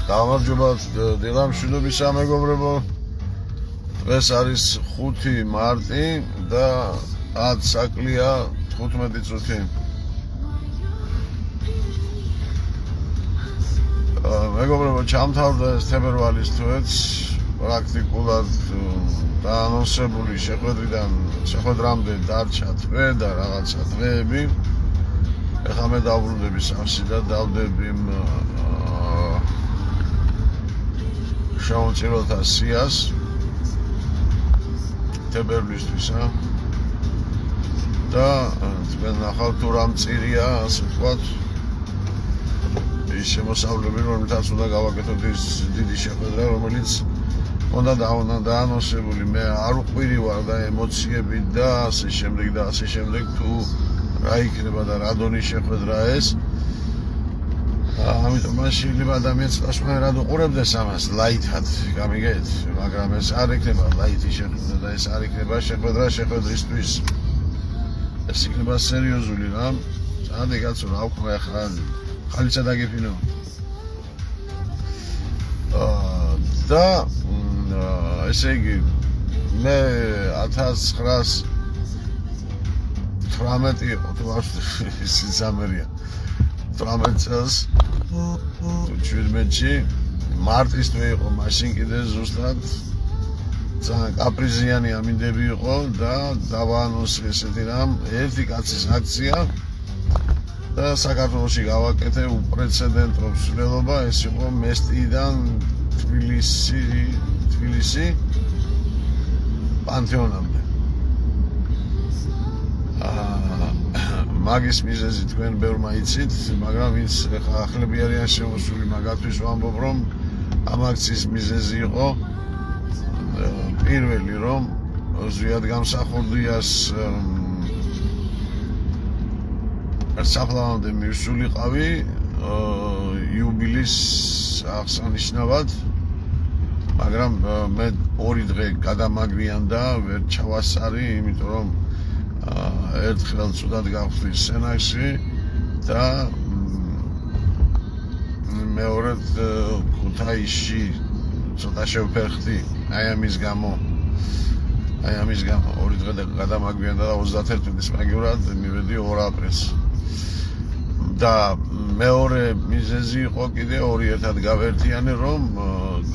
გამარჯობა დილამშვიდობისა მეგობრებო. დღეს არის 5 მარტი და 10 საკლია 15 წუთი. მეგობრებო, ჩამთავრდა ეს თებერვალის თვეც პრაქტიკულად დაანონსებული შეხვედრამდე დარჩა თვე და რაღაცა დღეები. ეხლა მე დავბრუნდები სახლში და დავდები შემოწირულთა სიას თებერვლისთვის და თქვენ ნახავთ თუ რა მწირია, ასე ვთქვათ, ის შემოსავლები, რომელთაც უნდა გავაკეთოთ ის დიდი შეხვედრა, რომელიც უნდა დაანონსებული. მე არ უყვირი ვარ და ემოციები და ასე შემდეგ თუ რა იქნება და რა დონის შეხვედრა ეს. ამიტომ მან შეიძლება ადამიანს წასვლერად უყურებდეს ამას ლაითად, გამიგეთ, მაგრამ ეს არ იქნება ლაითი შეხვედრა და ეს არ იქნება შეხვედრა შეხვედრისთვის. ეს იქნება სერიოზული რამ. საათი კაცო, რა ვქნა ახლა ხალიცა დაგიფინო. და ესე იგი მე 1918 იყო თუ არ სიცამერია 18 წელს 17-ში მარტის თვე იყო, მაშინ კიდე ზუსტად ძალიან კაპრიზიანი ამინდები იყო და დავაანონსე ესეთი რამ, ერთი კაცის აქცია და საქართველოში გავაკეთე უპრეცედენტო მსვლელობა. ეს იყო მესტიიდან თბილისი პანთეონამდე. მაგის მიზეზი თქვენ ბევრმა იცით, მაგრამ ვინც ახლები არიან შემოსული, მაგათთვის ვამბობ, რომ ამ აქციის მიზეზი იყო პირველი, რომ ზვიად გამსახურდიას საფლავამდე მივსულიყავი იუბილის აღსანიშნავად, მაგრამ მე 2 დღე გადამაგვიანდა, ვერ ჩავასარი, იმიტომ რომ ერთხელ ცუდად გავხდი სენაკში და მეორედ ქუთაისში ცოტა შევფერხდი აი ამის გამო 2 დღე გადამაგვიანდა და 31-ის მაგივრად მივედი 2 აპრილს. და მეორე მიზეზი იყო კიდე 2 ერთად გავერთიანე, რომ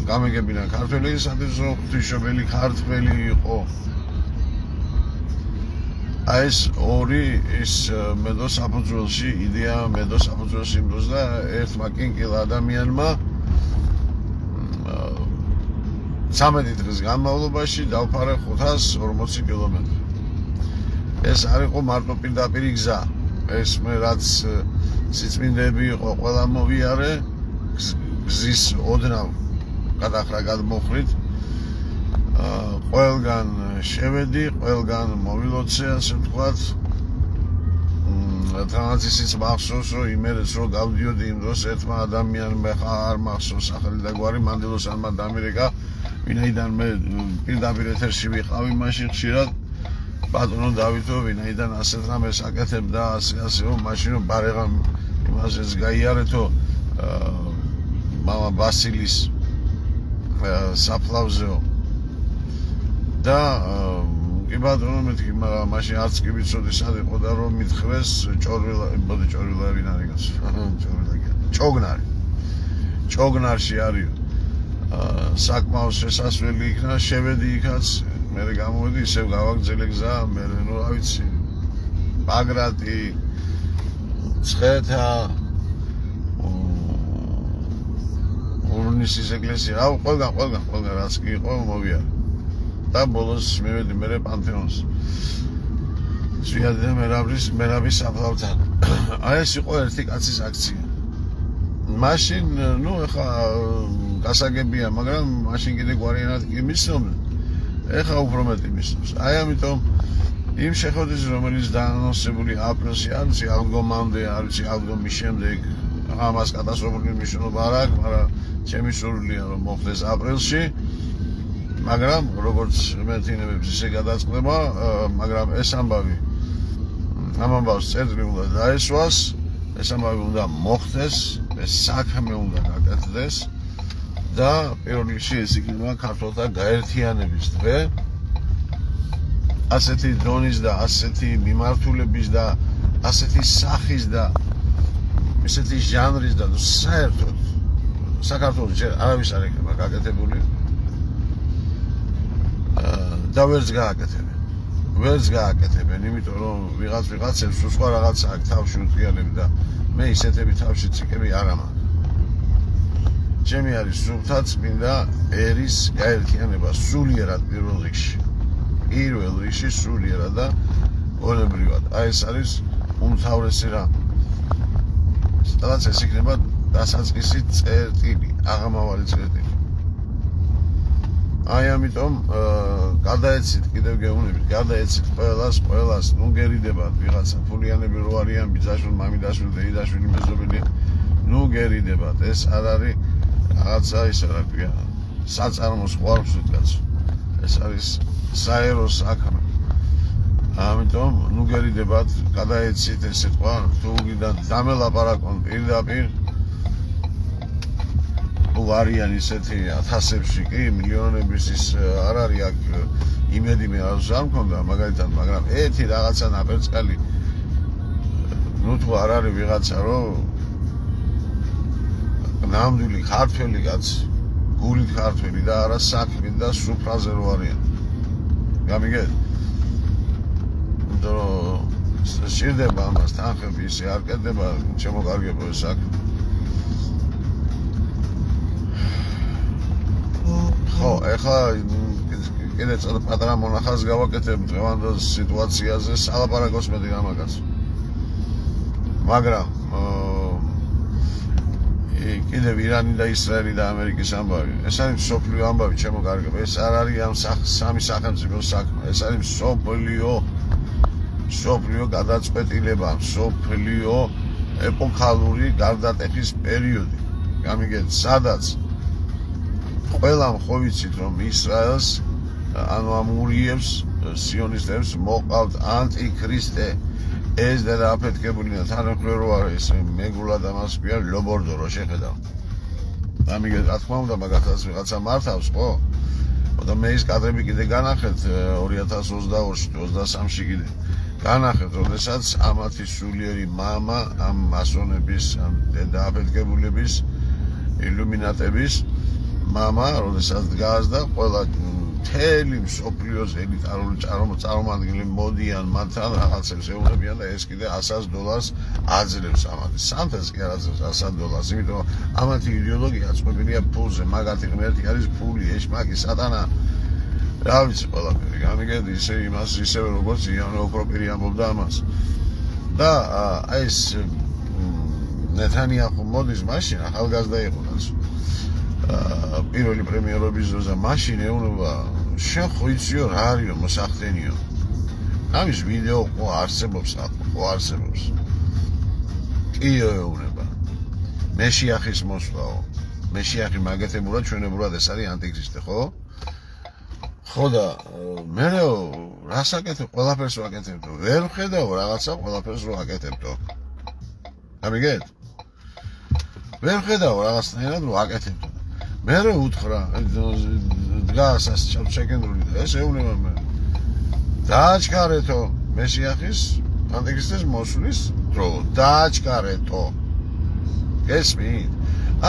გამეგებინა ქართველი, სადაც რომ ღვთისმშობელი ქართველი იყო. აი ეს 2 ის მედო საფუძველში, იდეა მედო საფუძველში იმდოს და ერთმა კინკილ ადამიანმა 13 დღის განმავლობაში დავფარე 540 კილომეტრი. ეს არ იყო მარტო პირდაპირი გზა. ეს მე რაც სიწმინდეები იყო ყველა მოვიარე, გზის ოდნავ გადახრა გადმოხრით, ყველგან შევედი, ყველგან მოვილოცე, ასე ვთქვათ. თან ისიც მახსოვს, რომ იმერეც რომ გავდიოდი იმ დროს ერთმა ადამიანმა არ მახსოვს სახელი და გვარი, მანდილოსანმა დამირეკა, ვინაიდან მე პირდაპირ ეთერში ვიყავი მაშინ ხშირად, ბატონო დავითო, ვინაიდან ასეთ რამეს აკეთებ და ასე მაშინ რომ ბარეღა იმასეც გაიარეთო მამა ბასილის საფლავზეო და კი ბატონო, მეთქი, მაგრამ მაშინ არც კი ვიცოდი სად იყო და რომ მითხრეს ჭორვილა ვინ არის კაცო? ჭოგნარში არის. საკმაოდ შესასვლელი იქნა, შევედი იქაც, მე გამოვედი, ისევ გავაგრძელე გზა, მე ნუ რა ვიცი, ბაგრატი, ცხეთა, ურნისის ეკლესია, ყველგან რაც კი იყო მოვიარე. და ბოლოს მივედი მე პანთეონს. ზვიად და მერაბის საფლავთან. აი ეს იყო ერთი კაცის აქცია. მაშინ, ნუ ეხლა გასაგებია, მაგრამ მაშინ კიდე გვარიანად კი მისცნობდნენ. ეხლა უფრო მეტი მისცნობს. აი ამიტომ იმ შეხვედრის, რომელიც დაანონსებული აპრილში, არ ვიცი აღდგომამდე, არ ვიცი აღდგომის შემდეგ, ამას კატასტროფული მნიშვნელობა არ აქვს, მაგრამ ჩემი სურვილია რომ მოხდეს აპრილში. მაგრამ როგორც მეთინებებს ისე გადაწყდება, მაგრამ ეს ამბავი ამ ამბავს წერტილი უნდა დაესვას, ეს ამბავი უნდა მოხდეს, ეს საქმე უნდა გაკეთდეს და პირველ რიგში ეს იქნება ქართველთა გაერთიანების დღე. ასეთი დონის და ასეთი მიმართულების და ასეთი სახის და ესეთი ჟანრის და საერთოდ საქართველოს ჯერ არავის არ იქნება გაკეთებული და ვერც გააკეთებენ, იმიტომ რომ ვიღაცებს სხვა რაღაცა აქ თავში უტრიალებ და მე ისეთები თავში ციკები არ მაქვს. ჩემი არის სულთა წმინდა ერის გაერთიანება სულიერად პირველ რიგში სულიერად და გონებრივად. აი ეს არის უმთავრესი რამ. სადაც ეს იქნება დასაწყისი წერტილი, აღამავალი წერტილი. აი ამიტომ გადაეცით კიდევ გეუბნებით, გადაეცით ყველას, ნუ გერიდებათ ვიღაცა ფულიანები რო არიან, ბიძაშვილი, მამიდაშვილი, დეიდაშვილი, მეზობელი, ნუ გერიდებათ. ეს არ არის რაღაცა ისე რა ქვია, საწარმოს ყვარვსვით კაცო. ეს არის საერო საქმე. ამიტომ ნუ გერიდებათ, გადაეცით ეს სიტყვა, თუ გინდათ დამელაპარაკონ პირდაპირ არიან ისეთი ათასებში კი მილიონების ის არ არის აქ იმედი მე არ მქონდა მაგალითად, მაგრამ ერთი რაღაცა ნაპერწკალი ნუ თუ არ არის ვიღაცა რომ ნამდვილი ქართველი კაცი, გულით ქართველი და არა საქმით და სუფრაზე რო არიან. გამიგეთ? სჭირდება ამას თანხები ისე არ კეთდება, შემოგარგებო ეს საქმე. ხო, ეხლა კიდე ცოტა პატარა მონახაზს გავაკეთებ დღევანდელ სიტუაციაზე, სალაპარაკოს მეტი გამაგაც. მაგრამ კიდევ ირანი და ისრაელი და ამერიკის ამბავი, ეს არის მსოფლიო ამბავი, შემოგარგებო, ეს არ არის ამ სამი სახელმწიფოს საქმე, ეს არის მსოფლიო გადაწყვეტილება, მსოფლიო ეპოქალური გარდატეხის პერიოდი. გამიგეთ, სადაც ყველამ ხო ვიცით რომ ისრაელს ანუ ამ ურიებს სიონისტებს მოყავთ ანტიქრისტე ეს და აფეთქებული და თანამხრივ რო არის მეგრულად ამას ქვია ლობორდო რო შეხედავ. ამიგეთ რა თქმა უნდა მაგათაც ვიღაცა მართავს ხო? და მე ის კადრები კიდე განახეთ 2022-23-ში კიდე განახეთ, როდესაც ამათი სულიერი მამა ამ მასონების ამ დედააფეთქებულების ილუმინატების მამა, როდესაც დგას და ყველა მთელი მსოფლიოს ელიტარული წარმომადგენლები მოდიან მათთან რაღაცებს ეუბნებიან და ეს კიდე $100 აძლევს ამათი. სამთელს კი არ აძლევს $100, იმიტომ რომ ამათი იდეოლოგია აწყვეტილია ფულზე, მაგათი ღმერთი არის ფული, ეშმაკი, სატანა. რა ვიცი ყველაფერი, გამიგეთ ისევე როგორც იანო ოქროპირი ამბობდა ამას. და აი ეს ნეთანიაჰუ მოდის მაშინ ახალგაზრდა იყო კაცო. პირველი პრემიერობის დროზე მაშინ ეუბნება შენ ხო იციო რა არისო მოსახდენიო. ამის ვიდეო ხო არსებობს. კი ეუბნება. მეშიახის მოსვლაო. მეშიახი მაგეთებურად ჩვენებურად ეს არის ანტიქრისტე, ხო? ხო და მერეო რას აკეთებ? ყველაფერს ვაკეთებდო. ვერ ვხედავ რაღაცა ყველაფერს რო აკეთებდო. გამიგეთ? ვერ ვხედავ რაღაცნაირად რო აკეთებდო. მე რო უთხრა დგას ასე ჩაკენდრული და ეს ეუბნება მე დააჩქარეთო მეშიახის ანტიქრისტეს მოსვლის დრო დააჩქარეთო გესმით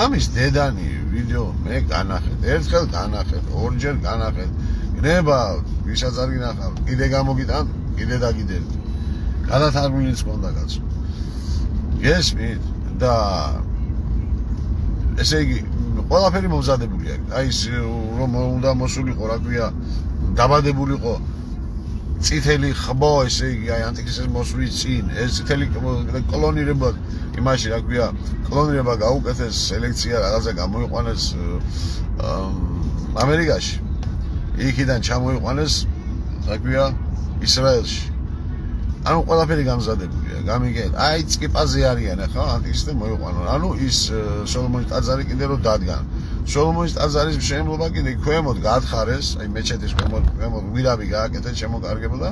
ამის დედანი ვიდეო მე განახეთ ერთხელ განახეთ ორჯერ განახეთ გნება ვისაც არ გინახავ კიდე გამოგიტან კიდე დაგიდეთ გადათარგმნილიც მქონდა კაცო გესმით და ესე იგი ყველაფერი მომზადებულია. აი ის რომ უნდა მოსულიყო, რა ქვია, დაბადებულიყო წითელი ხბო, ესე იგი, აი ანტიქრისტეს მოსვლის წინ, ეს წითელი კოლონირება, იმაში, რა ქვია, კოლონირება გაუკეთეს, სელექცია რაღაცა გამოიყვანეს ამერიკაში. იქიდან ჩამოიყვანეს, რა ქვია, ისრაელში. ანუ ყველაფერი გამზადებულია, გამიგეთ. აი წკიპაზე არიან ახლა ანტიქრისტე მოიყვანონ. ანუ ის სოლომონის ტაძარი კიდე რო დადგან. სოლომონის ტაძარის მშენებლობა კიდე ქვემოთ გათხარეს, აი მეჩეთის ქვემოთ გვირავი გააკეთეს, შემოგარგებოდა.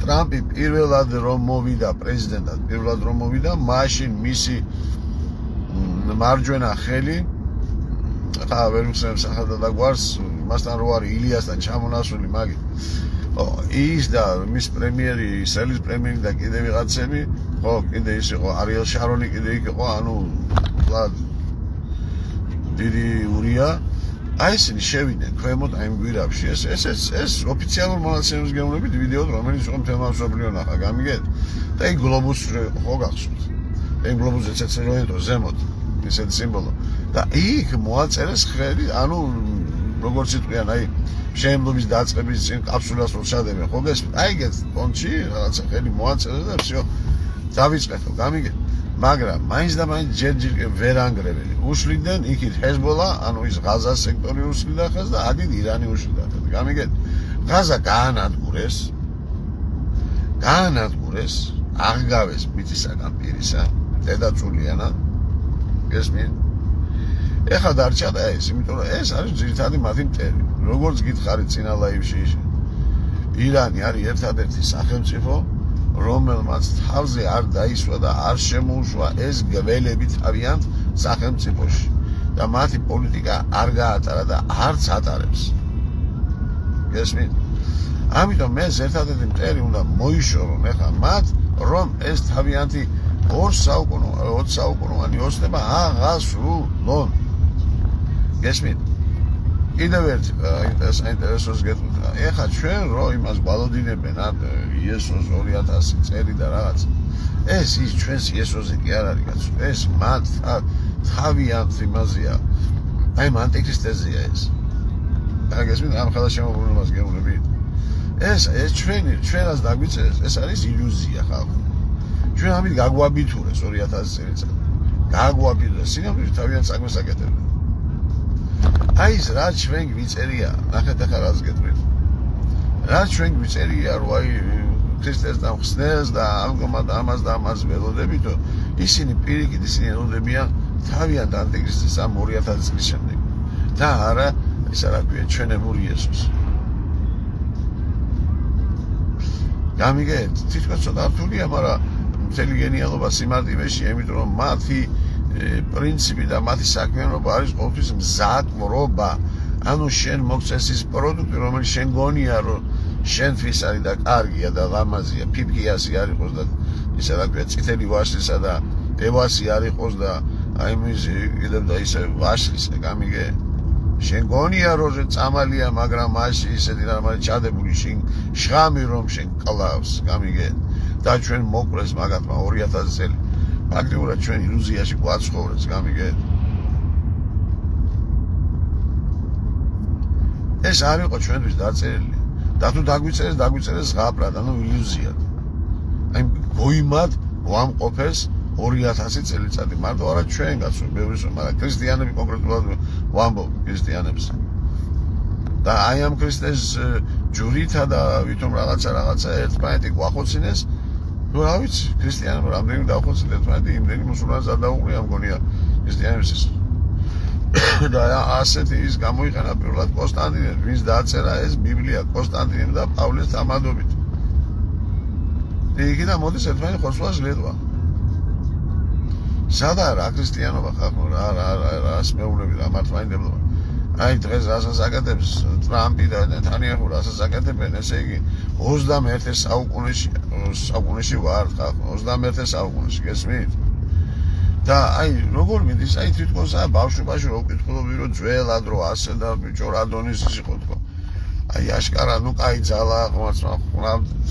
ტრამპი პირველად რომ მოვიდა პრეზიდენტად, პირველად რომ მოვიდა, მაშინ მისი მარჯვენა ხელი ხა ვერ ვიხსენებ სახელს და გვარს მასთან რო არის ილიასთან ჩამონასული მაგით ის და მის პრემიერი სელის პრემიერი და კიდე ვიღაცები ხო კიდე ის იყო არიელ შარონი კიდე იქ იყო ანუ დიდი ურია აი ისინი შევიდნენ ქვემოთ აი გვირაბში ეს ოფიციალურ მონაცემების გეუბნებით ვიდეო რომელიც იყო მთელმა მსოფლიო ნახა გამიგეთ და იქ გლობუსი ხო გახსოვთ აი გლობუსზე ცეცეროენტო ზემოთ ისეთი სიმბოლო და იქ მოაწერეს ხრელი ანუ როგორც იტყვიან აი შემდგომის დაწყების წინ კაფსულას რო ჩადებენ ხო გესმით აი ეგეთ პონჩი რაღაცა ხელი მოაწერეს და всё დავიწყეთ ხო გამიგეთ მაგრამ მაინც და მაინც ჯერჯერ ვერ ანგრეველი უშლიდნენ იქით ჰეზბოლა ანუ ის ღაზას სექტორი უშლიდა ხეს და აქეთ ირანი უშლიდა ხეს გამიგეთ ღაზა გაანადგურეს აღგავეს მიწისაგან პირისა დედაწულიანად გესმით ეხლა დარჩა და ეს იმიტომ რომ ეს არის ძირითადი მათი მტერი როგორც გითხარით წინა ლაივში ირანი არის ერთადერთი სახელმწიფო რომელმაც თავზე არ დაისვა და არ შემოუშვა ეს გველები თავიანთ სახელმწიფოში და მათი პოლიტიკა არ გაატარა და არც ატარებს გესმით ამიტომ მე ერთადერთი მტერი უნდა მოიშორონ ეხლა მათ რომ ეს თავიანთი 20 საუკუნოვანი ოცნება აღასრულონ გესმით კიდევ ერთ საინტერესოს გეტყვით ეხლა ჩვენ რო იმას გვალოდინებენ იესოს 2000 წელი და რაღაც ეს ის ჩვენს იესოზე კი არ არის კაცო ეს მათ თავიანთ იმაზეა აი ანტიქრისტეზეა ეს და გესმით ამ ხელა შემოbrunებას გეუბნებით ეს ჩვენას დაგვიწერეს ეს არის ილუზია ხალხო ჩვენ ამით გაგვაბითურეს 2000 წელიწად გაგვაბითურეს სინამდვილეში თავიანთ საქმეს აკეთებდნენ აი ეს რა ჩვენ გვიწერია ნახეთ ახლა რას გეტყვით რა ჩვენ გვიწერია რომ აი ქრისტეს დამხსნეს და ამგომად ამას და ამას ველოდებითო ისინი პირიქით ისინი ელოდებიან თავიანთ ანტიქრისტის ამ 2000 წლის შემდეგ და არა ისა რა ქვია ჩვენებური იესოს გამიგეთ თითქოს ცოტა რთულია მაგრამ მთელი გენიალობა სიმარტივეში იმიტომ რომ მათი პრინციპი და მათი საქმიანობა არის ყოველთვის მზადყოფა ანუ შენ მოგწეს ის პროდუქტი რომელიც შენ გონია რომ შენთვის არის და კარგია და ლამაზია ფიფქიასი არ იყოს და ისა რა ქვია წითელი ვაშლისა და ევასი არ იყოს და აი მის კიდევ და ისე ვაშლისა გამიგე შენ გონია რომ წამალია მაგრამ მაშინ ისეთი რამე ჩადებული შენ შრამი რომ შენ კლავს გამიგე და ჩვენ მოკლეს მაგათმა 2000 წელი ფაქტიურად ჩვენ ილუზიაში გვაცხოვრებს გამიგე ეს არ იყო ჩვენთვის დაწერილი და თუ დაგვიწერეს ღაბრად ანუ ილუზიად აი გოიმად ვამყოფეს 2000 წელიწადი მარტო არა ჩვენ გასულ ბევრის მაგრამ ქრისტიანები კონკრეტულად ვამბობ ქრისტიანებს და აი ამ ქრისტეს ჯურითა და ვითომ რაღაცა ერთმანეთი გვახოცინეს ну რა ვიცი ქრისტიანები რამდენი დაახოცინეთ ერთმანეთი იმდენი მუსულმანს არ დაუყრია მგონია ქრისტიანებს და ასეთი ის გამოიყენა პირველად კონსტანტინემ ვინც დააწერა ეს ბიბლია კონსტანტინემ და პავლეს თამადობით იქიდან მოდის ერთმანეთი ხოცვა ძლედვა სადა რა ქრისტიანობა ხალხო რას მეუბნები რა მართლმადიდებლობა აი დღეს რასაც აკეთებს ტრამპი და ნეთანიაჰუ რასაც აკეთებენ ესე იგი 21 საუკუნეში ვარ ხალხო 21 საუკუნეში გესმით და აი როგორ მიდის აი თვითონს ბავშვობაში რო ვკითხულობდი რომ ძველად რო ასე და ბიჭო რა დონის იყო თქო აი აშკარა ნუ კაი ძალა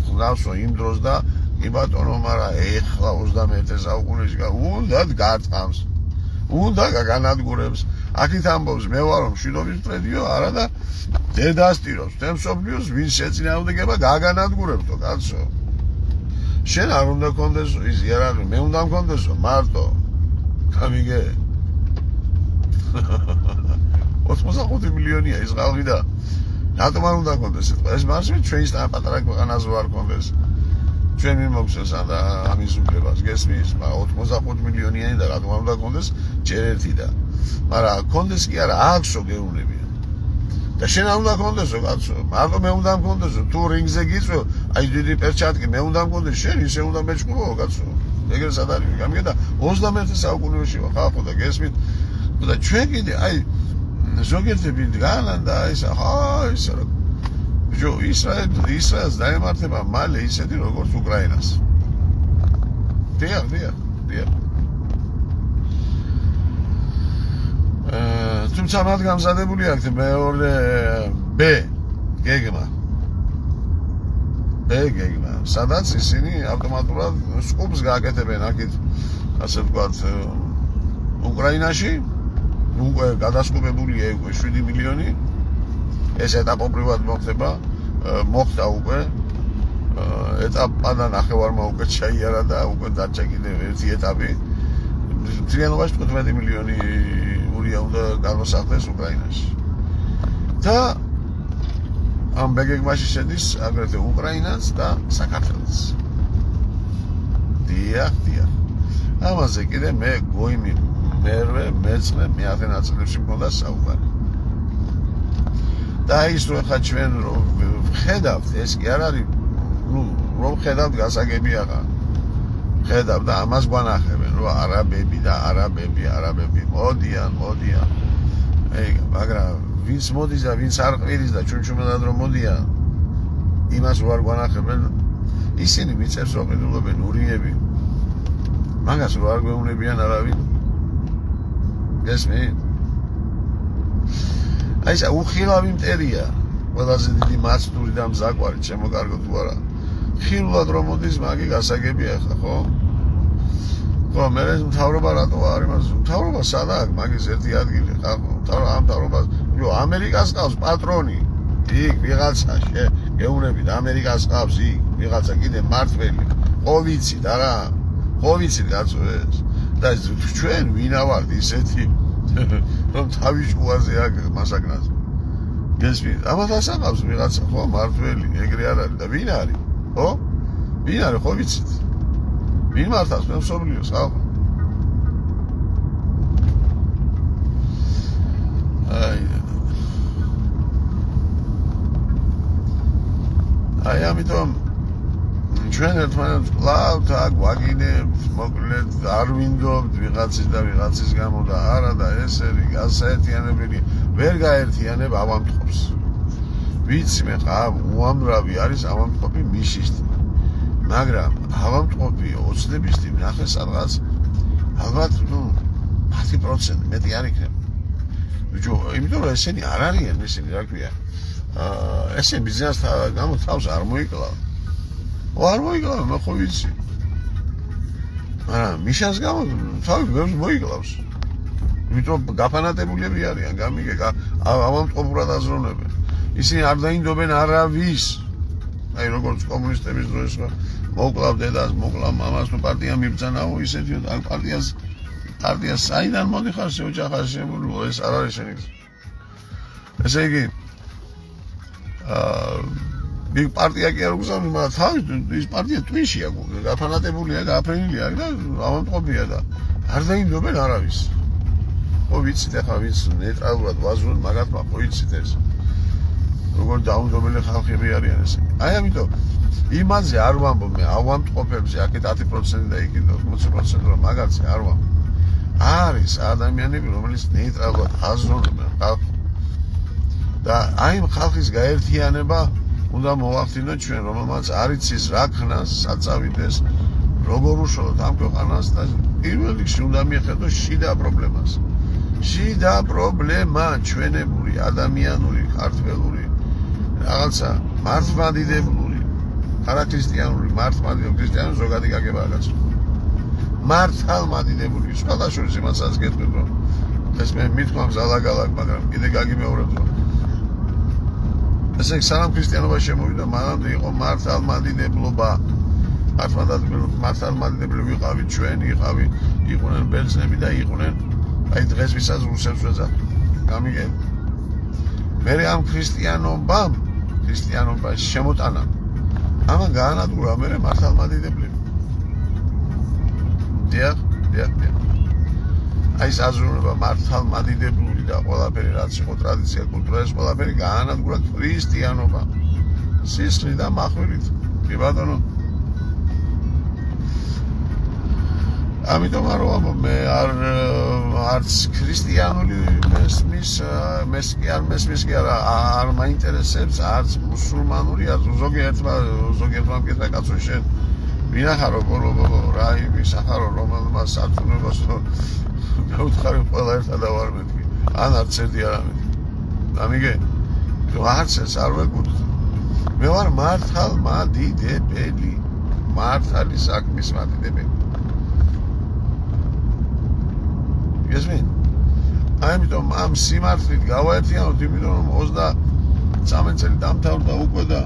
ხნავსო იმ დროს და კი ბატონო მაგრამ ეხლა 21 საუკუნეში უნდა გარტყამს უნდა განადგურებს აქეთ ამბობს მე ვარ რომ მშვიდობის მტრედიო არა და დედასტიროს თემსოფლიოს ვინ შეწინააღმდეგება გაგანადგურებთო კაცო შენ არ უნდა კონდესო ის იარაღი მე უნდა მქონდესო მარტო გამიგე 85 მილიონია ის ხალხი და რატომ არ უნდა კონდეს ეს მარშრუტი ჩვენისთან პატარა ქვეყანაზე არ კონდეს ჩვენ მიმოგვცეს და ამის უბრალოდ გესმის მაგრამ 85 მილიონიანი და რატომ არ უნდა კონდეს ჯერ ერთი და მაგრამ კონდეს კი არა აქვსო გეუბნებიან და შენ არ უნდა კონდესო კაცო მარტო მე უნდა მქონდესო თუ რინგზე გიწვევ აი დიდი პერჩატკი მე უნდა მქონდეს შენ ისე უნდა მეჭკურო კაცო ეგრე სად არის გამიგე და 21 საუკუნეში ხალხო და გესმით და ჩვენ კიდე აი ზოგიერთები დგანან და ისა ისრაელს დაემართება მალე ისეთი როგორც უკრაინას. დიახ. თუმცა მათ გამზადებული აქვთ მეორე გეგმა, სადაც ისინი ავტომატურად სკუპს გააკეთებენ აქეთ, ასე ვთქვათ, უკრაინაში, უკვე გადასკუპებულია უკვე 7 მილიონი, ეს ეტაპობრივად მოხდა უკვე, ეტაპად ნახევარმა უკვე ჩაიარა და უკვე დარჩა კიდევ ერთი ეტაპი, მთლიანობაში 15 მილიონი ურია უნდა გამოსახდეს უკრაინაში. და ამ გეგმაში შედის აგრეთვე უკრაინაც და საქართველოც. დიახ. ამაზე კიდე მე გოიმი მერვე მეცხრე მეათე ნაწილებში მქონდა საუბარი. და ის რო ხა ჩვენ რომ ხედავთ, ეს კი არ არის, რომ ხედავთ გასაგები აღარ. ხედავთ და ამას გვანახებენ, რომ არაბები მოდიან. მაგრამ ვინც მოდის და ვინც არ ყვირის და ჩუნჩუმად რომ მოდიან, იმას რო არ გვანახებენ, ისინი მიწებს რო ყიდულობენ ურიები. მაგას რო არ გვეუბნებიან არავინ. გესმით? აი ეს უხილავი მტერია, ყველაზე დიდი მაცდური და მზაკვარი, ჩემო კარგო თუ არა. ხილულად რომ მოდის მაგი გასაგებია ხა, ხო? ხო, მე მთავრობა რატო არ იმას? მთავრობა სადა აქვს მაგის ერთი ადგილი, ხა? ამ მთავრობას, ამერიკას ყავს პატრონი. იქ ვიღაცა გეუბნებით, ამერიკას ყავს იქ ვიღაცა კიდე მართველი. ყოვიცით არა? ყოვიცით კაცო ეს. და ჩვენ ვინა ვართ ისეთი რომ თავის შუაზე აქ მასაკნაზე. გესმით? ამას ასაყავს ვიღაცა, ხო, მართველი, ეგრე არ არის და ვინ არის? ხო? ვინ არის, ხო ვიცით? ვინ მართავს მე მსოფლიოს ხალხო? აი ამიტომ ჩვენ ერთმანეთს კლავთ აქ ვაგინებთ, მოკლედ არ ვინდობთ ვიღაცის და ვიღაცის გამო და არა და ესერი გასაერთიანებელი ვერ გაერთიანებ ავამტყოფს. ვიცი მე ხა უამრავი არის ავამტყოფი მიშისტი. მაგრამ ავამტყოფი ოცნების ტიპი ნახე სადღაც ალბათ 10% მეტი არ იქნება. ბიჭო, იმიტომ რომ ესენი არ არიან, ესენი რა ქვია. ესენი ბიზნესს გამო თავს არ მოიკლავ. არ მოიკლავ, მე ხო ვიცი. მაგრამ მიშას გამო თავი ბევრს მოიკლავს. იმიტომ გაფანატებულები არიან, გამიგე, ავამტყოფურად აზროვნებენ. ისინი არ დაინდობენ არავის. აი როგორც კომუნისტების დროს მოკლავ დედას, მოკლავ მამას, თუ პარტია მიბრძანაო, ისეთიო, აი პარტიას საიდან მოდიხარ შეოჯახარ შემოვლო, ეს არ არის შენი. ესე იგი ბიგ პარტია კი არ უგზავნის, მაგრამ თავის ის პარტია ტვინშია, გაფანატებულია, გააფრენილია და ავამტყოფია და არ დაინდობენ არავის. ხო ვიცით ახლა ვინც ნეიტრალურად ვაზრობთ, მაგათ მოიცით ეს. როგორ დაუნდობელი ხალხები არიან ესენი. აი ამიტომ იმაზე არ ვამბობ მე ავამტყოფებზე აქეთ 10% და იქით 80% რომ მაგაზე არ ვამბობ. არის ადამიანები, რომელიც ნეიტრალურად აზრობენ ხალხს. და აი ამ ხალხის გაერთიანება უნდა მოვახდინოთ ჩვენ, რომელმაც არ იცის რა ქნას, საწავიდეს, როგორ უშუალოდ ამ ქვეყანას და პირველ რიგში უნდა მიხედოს შიდა პრობლემას. შიდა პრობლემა ჩვენებული, ადამიანური, ქართველური, რაღაცა მართლმადიდებლური, არაქრისტიანული, მართლმადიდებლური, ქრისტიანული ზოგადი გაგება რაღაცა. მართლმადიდებლური, სხვადასხვა იმასაც გეტყვით, რომ ეს მე მithქვამს ალაგ-ალაგ, მაგრამ კიდე გაგიმეორებ, რომ ესე იგი სანამ ქრისტიანობა შემოვიდა, მანამდე იყო მართლმადიდებლობა. მართლმადიდებლები ვიყავით ჩვენ, იყვნენ ბერძნები და იყვნენ აი დღეს ვისაც რუსებს ვეძახ. გამიგე? მე ამ ქრისტიანობას შემოტანა. ამან გაანადგურა მე მართლმადიდებლები. დიახ. აი ეს აზროვნება მართლმადიდებლური და ყველაფერი რაც იყო ტრადიცია, კულტურა, ეს ყველაფერი გაანადგურა ქრისტიანობა. სისხლით და מחვილით. კი ბატონო. ამიტომ არ ვამბობ მე არც ქრისტიანული მესმის კი არ მაინტერესებს არც მუსულმანური არც ზოგიერთმა მკითხა კაცო შენ ვინახარო ბოლო რა ვისახარო რომელმა სარწმუნოებას მეუთხარი ყველა ერთად ვარ მეთქი ან არც ერთი არ ამეთქი ამიგე თუ არც ეს არ ვეკუთვნ მე ვარ მართალი საქმის მადიდებელი გესმით ამიტომ ამ სიმართლით გავაერთიანოთ იმიტომ რომ 23 წელი დამთავრდა უკვე და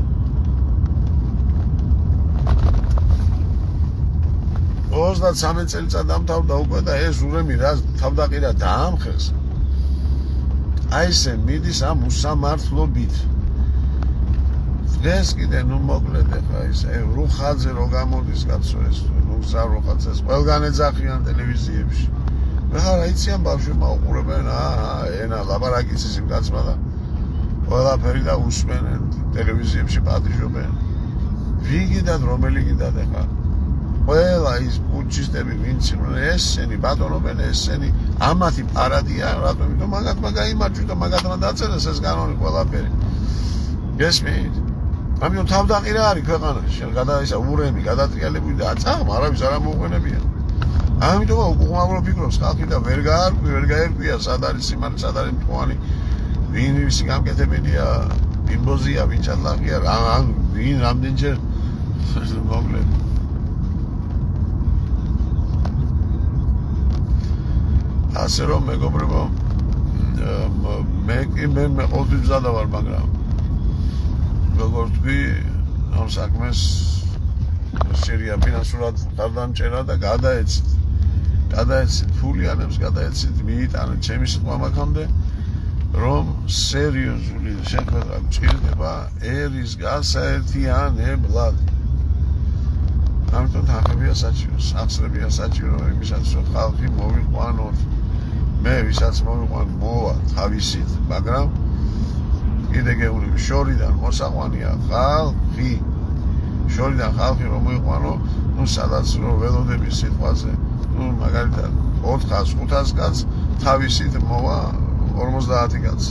33 წელიწად დამთავრდა უკვე და ეს ურემი რა თავდაყირა დაამხეს აი ესე მიდის ამ უსამართლობით დღეს კიდე ნუ მოკლედ ახლა ის რუხაძე რო გამოდის კაცო ეს რუხაძეს ყველგან ეძახიან ტელევიზიებში რა იციან ბავშვებმა უყურებენ ენა ლაპარაკის იმ კაცმა და ყველაფერი და უსმენენ ტელევიზიებში პატიჟობენ ვინ გიდათ რომელი გიდათ ახლა ყველა ის პუჩისტები ვინც ესენი ბატონობენ ესენი ამათი პარადია რატომ იმიტომ მაგათმა გაიმარჯვა და მაგათმა დაწერეს ეს კანონი ყველაფერი გესმით ამიტომ თავდაყირა არის ქვეყანაში შენ გადაისა ურემი გადატრიალებული და აწაღმა არავის არ ამოუყენებია ამიტომ უკუღმავრო ფიქრობს ხალხი და ვერ გაერკვია სად არის სიმართლე სად არის მტყუარი ვინ ვისი გამკეთებელია ბიმბოზია ვინ ჩატლაღია ვინ რამდენჯერ მოკლედ ასე რომ მეგობრებო მე ყოველთვის მზადა ვარ მაგრამ როგორ თქვი ამ საქმეს სერია ფინანსურად გარდამჭერა და გადაეცით ფულიანებს გადაეცით მიიტანეთ ჩემი სიტყვა მაქამდე რომ სერიოზული შეხვედრა გჭირდება ერის გასაერთიანებლად ამიტომ თანხებია საჭირო სახსრებია საჭირო იმისაც რომ ხალხი მოვიყვანოთ მე ვისაც მოვიყვან მოვა თავისით მაგრამ კიდე გეუბნები შორიდან მოსაყვანია ხალხი შორიდან ხალხი რომ მოიყვანო ნუ სადაც რომ ველოდების სიტყვაზე ნუ მაგალითად 400-500 კაც თავისით მოვა 50 კაც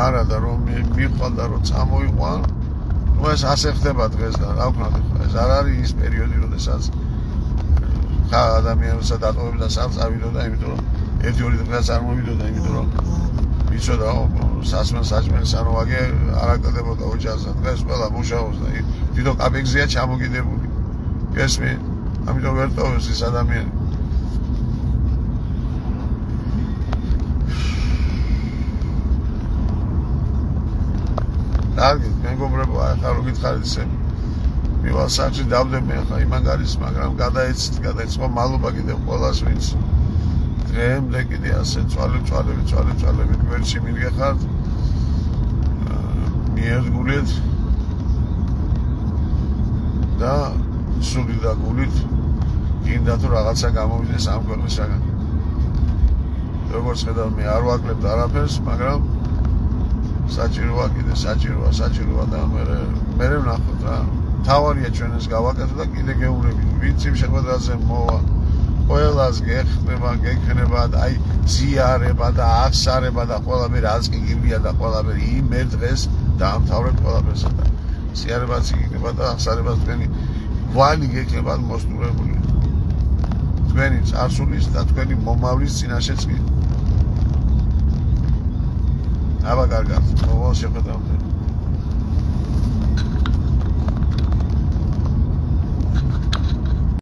არა და რომ მიყვალ და რომ წამოიყვან ნუ ეს ასე ხდება დღეს და რა ვქნათ ეს არ არის ის პერიოდი როდესაც ადამიანებსა დატოვებდა სამ წავიდოდა იმიტომ რომ 1-2 დღეაც არ მოვიდოდა იმიტომ რომ იცოდა საჭმელს ანუ ვაგე არ აკეთებოდა ოჯახზე დღეს ყველა მუშაობს და თვითონ კაპექსია ჩამოგიდებული გესმით ამიტომ ვერ ტოვებს ეს ადამიანი კარგით მეგობრებო ახლა რო გითხარით ისე მივალ საჭი დავდები ახლა იმან გარის მაგრამ გადაეცვა მალობა კიდევ ყველას ვინც დღემდე კიდე ასე წვალებით გვერდში მივიღებთ მიერთგულეთ და სული და გულით გინდა თუ რაღაცა გამოვიდეს ამ ქვეყნისაგან როგორც ხედავ მე არ ვაკლებთ არაფერს მაგრამ საჭიროა კიდე საჭიროა და მე ვნახოთ რა თავარია ჩვენ ეს გავაკეთოთ და კიდე გეუბნები ვინც იმ შეხვედრაზე მოვა ყველას გექნება და აი ზიარება და აღსარება და ყველაფერი აწკიგილია და ყველაფერი იმ ერთ დღეს დაამთავრებთ ყველაფერს და ზიარებაც იქნება და აღსარებაც თქვენი ვალი გექნება მოსტურებული თქვენი წარსულის და თქვენი მომავლის წინაშეც კი აბა კარგად მოვალ შეხვედრამდე